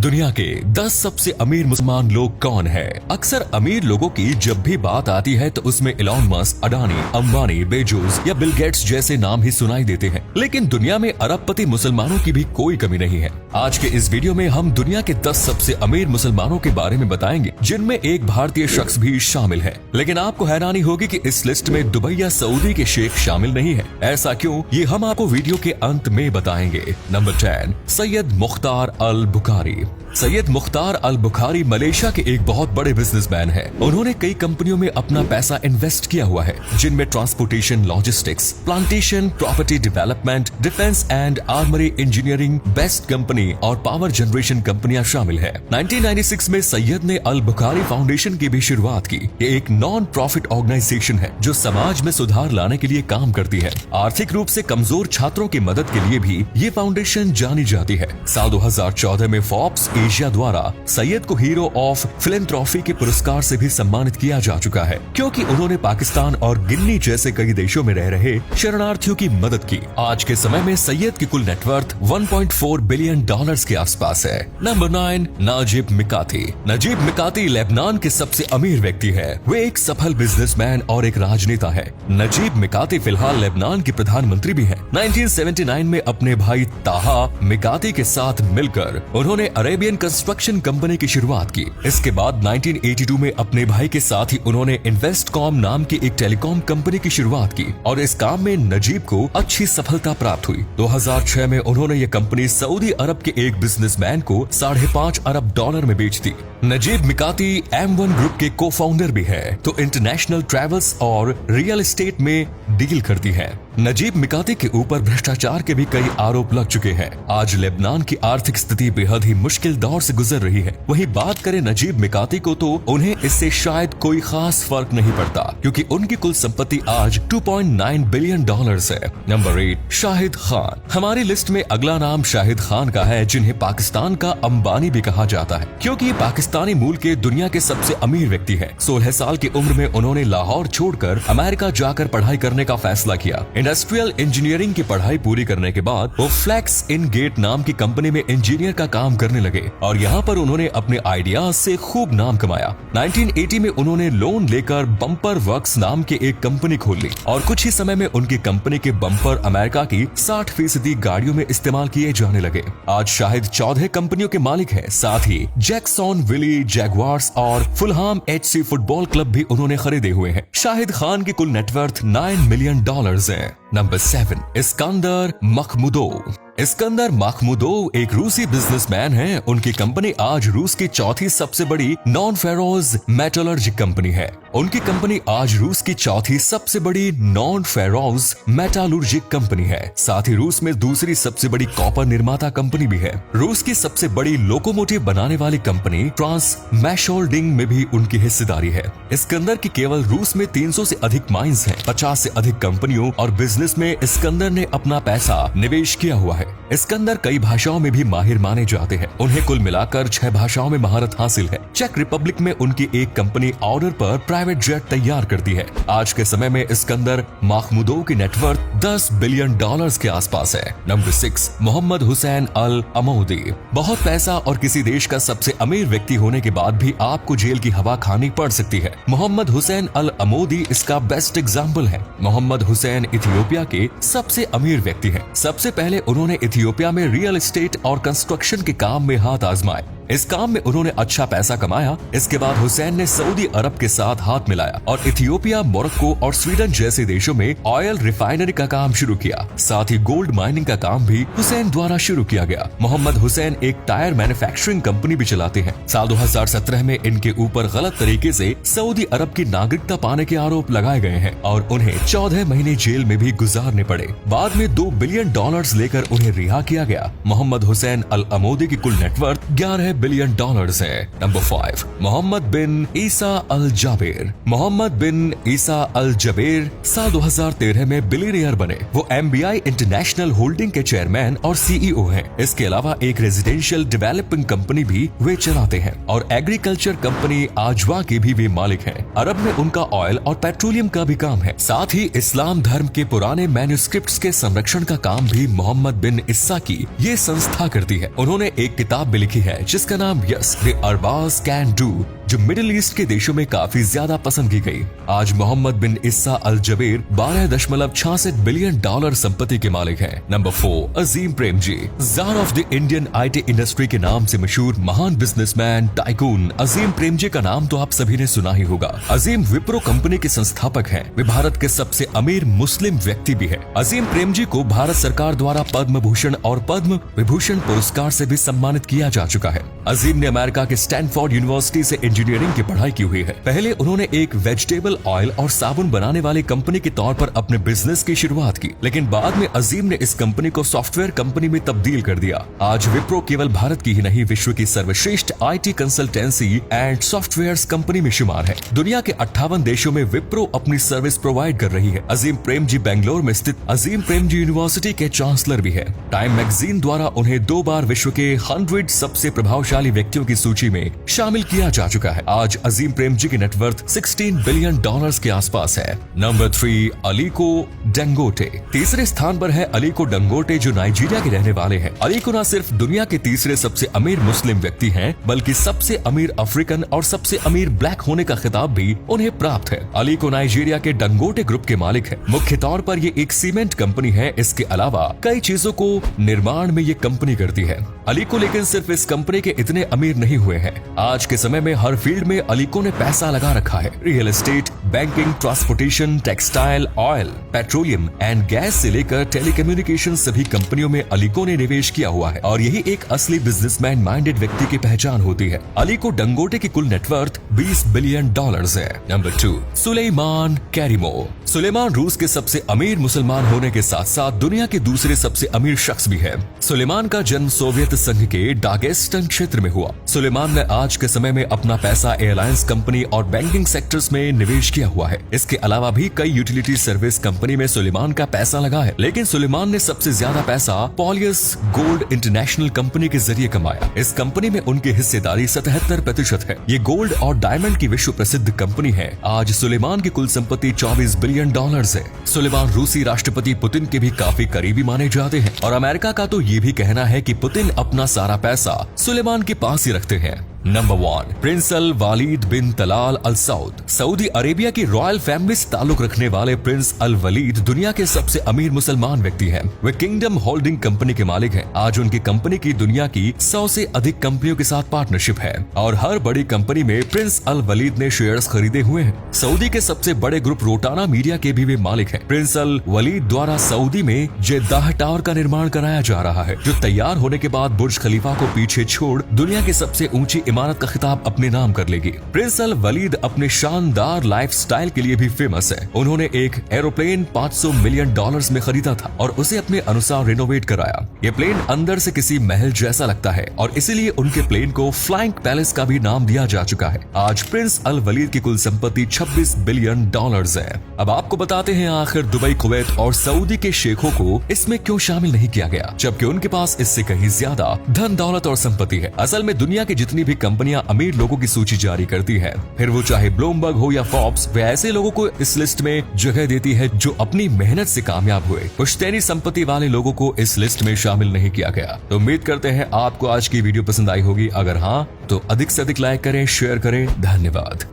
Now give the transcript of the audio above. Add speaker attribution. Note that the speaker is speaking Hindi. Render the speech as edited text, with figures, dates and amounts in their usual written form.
Speaker 1: दुनिया के 10 सबसे अमीर मुसलमान लोग कौन है? अक्सर अमीर लोगों की जब भी बात आती है तो उसमें Elon Musk, Adani, Ambani, Bezos या बिल गेट्स जैसे नाम ही सुनाई देते हैं। लेकिन दुनिया में अरबपति मुसलमानों की भी कोई कमी नहीं है। आज के इस वीडियो में हम दुनिया के 10 सबसे अमीर मुसलमानों के बारे में बताएंगे, जिनमें एक भारतीय शख्स भी शामिल है। लेकिन आपको हैरानी होगी कि इस लिस्ट में दुबई या सऊदी के शेख शामिल नहीं है। ऐसा क्यों, ये हम आपको वीडियो के अंत में बताएंगे। नंबर 10, सैयद मुख्तार अल बुखारी। सैयद मुख्तार अल बुखारी मलेशिया के एक बहुत बड़े बिजनेसमैन हैं। उन्होंने कई कंपनियों में अपना पैसा इन्वेस्ट किया हुआ है, जिनमें transportation, logistics, plantation, property development, defence and armoury engineering, best company और पावर जनरेशन कंपनियां शामिल है। 1996 में सैयद ने अल बुखारी फाउंडेशन की भी शुरुआत की। ये एक नॉन प्रॉफिट ऑर्गेनाइजेशन है जो समाज में सुधार लाने के लिए काम करती है। आर्थिक रूप से कमजोर छात्रों की मदद के लिए भी ये फाउंडेशन जानी जाती है। साल 2014 में फोर्ब्स एशिया द्वारा सैयद को हीरो ऑफ फिलैंथ्रोपी के पुरस्कार से भी सम्मानित किया जा चुका है, क्योंकि उन्होंने पाकिस्तान और गिनी जैसे कई देशों में रह रहे शरणार्थियों की मदद की। आज के समय में सैयद की कुल नेटवर्थ 1.4 बिलियन डॉलर्स के आसपास है। Number 9, Najib Mikati. Najib Mikati Lebanon के सबसे अमीर व्यक्ति है। वे एक सफल बिजनेसमैन और एक राजनेता है। नजीब मिकाती फिलहाल लेबनान के प्रधानमंत्री भी हैं। 1979 में अपने भाई ताहा मिकाती के साथ मिलकर उन्होंने अरेबियन कंस्ट्रक्शन कंपनी की शुरुआत की। इसके बाद 1982 में अपने भाई के साथ ही उन्होंने इन्वेस्टकॉम नाम की एक टेलीकॉम कंपनी की शुरुआत की और इस काम में नजीब को अच्छी सफलता प्राप्त हुई। 2006 में उन्होंने ये कंपनी सऊदी अरब के एक बिजनेसमैन को $5.5 अरब में बेच दी। नजीब मिकाती M1 ग्रुप के को फाउंडर भी है, तो इंटरनेशनल ट्रैवल्स और रियल एस्टेट में डील करती है। नजीब मिकाती के ऊपर भ्रष्टाचार के भी कई आरोप लग चुके हैं। आज लेबनान की आर्थिक स्थिति बेहद ही मुश्किल दौर से गुजर रही है। वहीं बात करें नजीब मिकाती को तो उन्हें इससे शायद कोई खास फर्क नहीं पड़ता, क्योंकि उनकी कुल संपत्ति आज 2.9 बिलियन डॉलर्स है। नंबर 8, शाहिद खान। हमारी लिस्ट में अगला नाम शाहिद खान का है, जिन्हें पाकिस्तान का अंबानी भी कहा जाता है, क्योंकि पाकिस्तानी मूल के दुनिया के सबसे अमीर व्यक्ति है। 16 साल की उम्र में उन्होंने लाहौर छोड़कर अमेरिका जाकर पढ़ाई करने का फैसला किया। इंडस्ट्रियल इंजीनियरिंग की पढ़ाई पूरी करने के बाद वो फ्लेक्स इन गेट नाम की कंपनी में इंजीनियर का काम करने लगे और यहाँ पर उन्होंने अपने आइडियाज से खूब नाम कमाया। 1980 में उन्होंने लोन लेकर बम्पर वर्क्स नाम की एक कंपनी खोल ली और कुछ ही समय में उनकी कंपनी के बम्पर अमेरिका की 60% गाड़ियों में इस्तेमाल किए जाने लगे। आज शाहिद 14 कंपनियों के मालिक है। साथ ही जैक्सन विली जैगवार्स और फुलहाम FC फुटबॉल क्लब भी उन्होंने खरीदे हुए हैं। शाहिद खान की कुल नेटवर्थ 9 मिलियन डॉलर्स है। Number 7, Iskander मखमुदोव। इस्कंदर मखमुदोव एक रूसी बिजनेसमैन हैं। उनकी कंपनी आज रूस की चौथी सबसे बड़ी नॉन फेरोज मेटलर्जी कंपनी है। उनकी कंपनी आज रूस की चौथी सबसे बड़ी नॉन फेरोज मेटालर्जी कंपनी है। साथ ही रूस में दूसरी सबसे बड़ी कॉपर निर्माता कंपनी भी है। रूस की सबसे बड़ी लोकोमोटिव बनाने वाली कंपनी ट्रांस मैशोल्डिंग में भी उनकी हिस्सेदारी है। इस्कंदर की केवल रूस में 300 से अधिक माइंस हैं। 50 से अधिक कंपनियों और बिजनेस में इस्कंदर ने अपना पैसा निवेश किया हुआ है। इस्कंदर कई भाषाओं में भी माहिर माने जाते हैं। उन्हें कुल मिलाकर 6 भाषाओं में महारत हासिल है। चेक रिपब्लिक में उनकी एक कंपनी ऑर्डर पर प्राइवेट जेट तैयार करती है। आज के समय में इस्कंदर मखमुदोव की नेटवर्थ 10 बिलियन डॉलर्स के आसपास है। नंबर 6, मोहम्मद हुसैन अल अमौदी। बहुत पैसा और किसी देश का सबसे अमीर व्यक्ति होने के बाद भी आपको जेल की हवा खानी पड़ सकती है। मोहम्मद हुसैन अल अमौदी इसका बेस्ट एग्जाम्पल है। मोहम्मद हुसैन इथियोपिया के सबसे अमीर व्यक्ति है। सबसे पहले उन्होंने इथियोपिया में रियल एस्टेट और कंस्ट्रक्शन के काम में हाथ आजमाए। इस काम में उन्होंने अच्छा पैसा कमाया। इसके बाद हुसैन ने सऊदी अरब के साथ हाथ मिलाया और इथियोपिया, मोरक्को और स्वीडन जैसे देशों में ऑयल रिफाइनरी का काम शुरू किया। साथ ही गोल्ड माइनिंग का काम भी हुसैन द्वारा शुरू किया गया। मोहम्मद हुसैन एक टायर मैन्युफैक्चरिंग कंपनी भी चलाते हैं। साल 2017 में इनके ऊपर गलत तरीके से सऊदी अरब की नागरिकता पाने के आरोप लगाए गए हैं और उन्हें 14 महीने जेल में भी गुजारने पड़े। बाद में 2 बिलियन डॉलर्स लेकर उन्हें रिहा किया गया। मोहम्मद हुसैन अल अमौदी की कुल नेटवर्थ 11 बिलियन डॉलर्स है। नंबर 5, मोहम्मद बिन ईसा अल जाबेर। मोहम्मद बिन ईसा अल जाबेर साल 2013 में बिलियनियर बने। वो MBI इंटरनेशनल होल्डिंग के चेयरमैन और CEO हैं। इसके अलावा एक रेजिडेंशियल डेवलपिंग कंपनी भी वे चलाते हैं और एग्रीकल्चर कंपनी आजवा के भी वे मालिक हैं। अरब में उनका ऑयल और पेट्रोलियम का भी काम है। साथ ही इस्लाम धर्म के पुराने मैन्युस्क्रिप्ट्स के संरक्षण का काम भी मोहम्मद बिन ईसा की ये संस्था करती है। उन्होंने एक किताब भी लिखी है जिसका जिसका नाम यस द अरबाज कैन डू, जो मिडिल ईस्ट के देशों में काफी ज्यादा पसंद की गई। आज मोहम्मद बिन इस्सा अल जबेर 12.66 बिलियन डॉलर संपत्ति के मालिक हैं। Number 4, Azim Premji, czar of the Indian IT industry के नाम से मशहूर महान बिजनेसमैन टाइकून अजीम प्रेमजी का नाम तो आप सभी ने सुना ही होगा। अजीम विप्रो कंपनी के संस्थापक हैं। वे भारत के सबसे अमीर मुस्लिम व्यक्ति भी है। अजीम प्रेमजी को भारत सरकार द्वारा पद्म भूषण और पद्म विभूषण पुरस्कार से भी सम्मानित किया जा चुका है। अजीम ने अमेरिका के स्टैनफोर्ड यूनिवर्सिटी से इंजीनियरिंग की पढ़ाई की हुई है। पहले उन्होंने एक वेजिटेबल ऑयल और साबुन बनाने वाली कंपनी के तौर पर अपने बिजनेस की शुरुआत की, लेकिन बाद में अजीम ने इस कंपनी को सॉफ्टवेयर कंपनी में तब्दील कर दिया। आज विप्रो केवल भारत की ही नहीं, विश्व की सर्वश्रेष्ठ IT consultancy and software company में शुमार है। दुनिया के 58 देशों में विप्रो अपनी सर्विस प्रोवाइड कर रही है। अजीम प्रेमजी बेंगलोर में स्थित अजीम प्रेमजी यूनिवर्सिटी के चांसलर भी है। टाइम मैगजीन द्वारा उन्हें 2 बार विश्व के 100 सबसे प्रभावशाली व्यक्तियों की सूची में शामिल किया जा चुका है। आज अजीम प्रेमजी की नेटवर्थ 16 बिलियन डॉलर्स के आसपास है। नंबर 3, अलीको डंगोटे। तीसरे स्थान पर है अलीको डंगोटे, जो नाइजीरिया के रहने वाले हैं। अलीको न सिर्फ दुनिया के तीसरे सबसे अमीर मुस्लिम व्यक्ति हैं, बल्कि सबसे अमीर अफ्रीकन और सबसे अमीर ब्लैक होने का खिताब भी उन्हें प्राप्त है। अलीको नाइजीरिया के डंगोटे ग्रुप के मालिक है। मुख्य तौर पर ये एक सीमेंट कंपनी है। इसके अलावा कई चीजों को निर्माण में ये कंपनी करती है। अलीको लेकिन सिर्फ इस कंपनी के इतने अमीर नहीं हुए हैं। आज के समय में हर फील्ड में अलीको ने पैसा लगा रखा है। Real estate, banking, transportation, textile, oil, petroleum and gas से लेकर टेलीकम्युनिकेशन सभी कंपनियों में अलीको ने निवेश किया हुआ है और यही एक असली बिजनेसमैन माइंडेड व्यक्ति की पहचान होती है। अलीको डंगोटे की कुल नेटवर्थ 20 बिलियन डॉलर्स है। नंबर 2, सुलेमान कैरिमो। सुलेमान रूस के सबसे अमीर मुसलमान होने के साथ साथ दुनिया के दूसरे सबसे अमीर शख्स भी है। सुलेमान का जन्म सोवियत संघ के डागेस्टन क्षेत्र में हुआ। सुलेमान ने आज के समय में अपना पैसा एयरलाइंस कंपनी और बैंकिंग सेक्टर्स में निवेश किया हुआ है। इसके अलावा भी कई यूटिलिटी सर्विस कंपनी में सुलेमान का पैसा लगा है, लेकिन सुलेमान ने सबसे ज्यादा पैसा पॉलियस गोल्ड इंटरनेशनल कंपनी के जरिए कमाया। इस कंपनी में उनकी हिस्सेदारी 77% है। ये गोल्ड और डायमंड की विश्व प्रसिद्ध कंपनी है। आज सुलेमान की कुल संपत्ति 24 बिलियन डॉलर्स है। सुलेमान रूसी राष्ट्रपति पुतिन के भी काफी करीबी माने जाते हैं और अमेरिका का तो ये भी कहना है कि पुतिन अपना सारा पैसा सुलेमान के पास ही रखते हैं। नंबर 1, प्रिंस अल वालिद बिन तलाल अल सऊद। सऊदी अरेबिया की रॉयल फैमिली से ताल्लुक रखने वाले प्रिंस अल वलीद दुनिया के सबसे अमीर मुसलमान व्यक्ति हैं। वे किंगडम होल्डिंग कंपनी के मालिक हैं। आज उनकी कंपनी की दुनिया की 100 से अधिक कंपनियों के साथ पार्टनरशिप है और हर बड़ी कंपनी में प्रिंस अल वलीद ने शेयर्स खरीदे हुए हैं। सऊदी के सबसे बड़े ग्रुप रोटाना मीडिया के भी वे मालिक हैं। प्रिंस अल वलीद द्वारा सऊदी में जेद्दाह टावर का निर्माण कराया जा रहा है, जो तैयार होने के बाद बुर्ज खलीफा को पीछे छोड़ दुनिया की सबसे ऊंची इमारत का खिताब अपने नाम कर लेगी। प्रिंस अल वलीद अपने शानदार लाइफस्टाइल के लिए भी फेमस है। उन्होंने एक एरोप्लेन 500 मिलियन डॉलर्स में खरीदा था और उसे अपने अनुसार रिनोवेट कराया। ये प्लेन अंदर से किसी महल जैसा लगता है और इसीलिए उनके प्लेन को फ्लाइंग पैलेस का भी नाम दिया जा चुका है। आज प्रिंस अल वलीद की कुल संपत्ति 26 बिलियन डॉलर्स है। अब आपको बताते हैं आखिर दुबई, कुवैत और सऊदी के शेखों को इसमें क्यों शामिल नहीं किया गया, जबकि उनके पास इससे कहीं ज्यादा धन दौलत और संपत्ति है। असल में दुनिया की जितनी भी कंपनियां अमीर लोगों की सूची जारी करती है, फिर वो चाहे ब्लूमबर्ग हो या फोर्ब्स, वे ऐसे लोगों को इस लिस्ट में जगह देती है जो अपनी मेहनत से कामयाब हुए। पुश्तैनी संपत्ति वाले लोगों को इस लिस्ट में शामिल नहीं किया गया। तो उम्मीद करते हैं आपको आज की वीडियो पसंद आई होगी। अगर हाँ, तो अधिक से अधिक लाइक करें, शेयर करें। धन्यवाद।